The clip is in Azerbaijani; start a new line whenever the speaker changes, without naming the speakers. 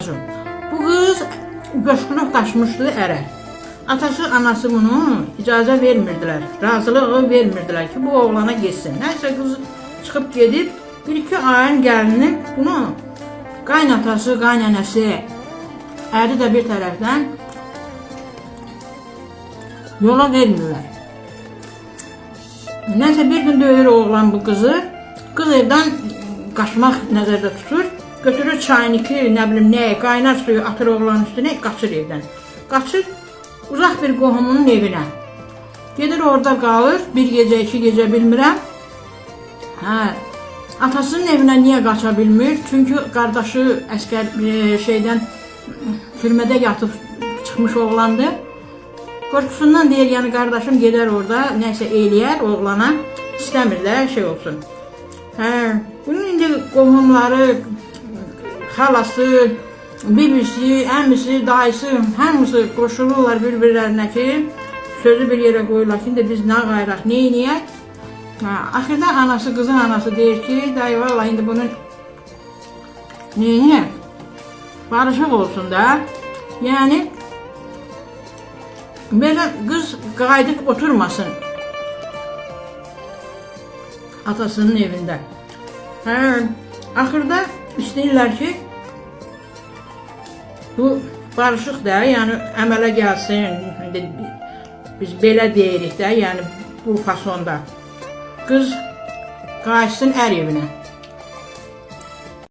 qardaşım. Bu qız göçkünü daşmışdı ərə. Atası, anası bunu icazə vermirdilər, razılığı vermirdilər ki, bu oğlana getsin. Nəysə qız çıxıb gedib, 1-2 ayın gəlini bunu qaynatası, qaynanəsi, əri də bir tərəfdən yola vermirlər. Nəysə bir gün döyür oğlan bu qızı, qız evdən qaçmaq nəzərdə tutur, götürür çayniki, nə bilim nə, qaynar suyu atır oğlanın üstünə, qaçır evdən. Qaçır uzaq bir qohumunun evinə. Gedir orada qalır, bir gecə, 2 gecə bilmirəm. Atasının evinə niyə qaça bilmir? Çünki qardaşı əskər şeydən türmədə yatıb çıxmış oğlandı. Qorxusundan deyir, yəni qardaşım gedər orada, nəsə eləyər oğlana, istəmirlər şey olsun. Bunun indi qohumları, xalası, bibisi, əmisi, dayısı, hamısı qoşulurlar bir-birlərinə ki, sözü bir yerə qoyurlar ki, biz nə qayraq, nə eləyək? Axırda anası, qızın anası deyir ki, dayı vallahi indi bunun nə eləyək? Barışıq olsun da. Yəni, belə qız qayıdıb oturmasın atasının evində. Axırda istəyirlər ki, bu barışıq da, yəni əmələ gəlsin, biz belə deyirik də, yəni bu fasonda. Qız qayıtsın ər evinə.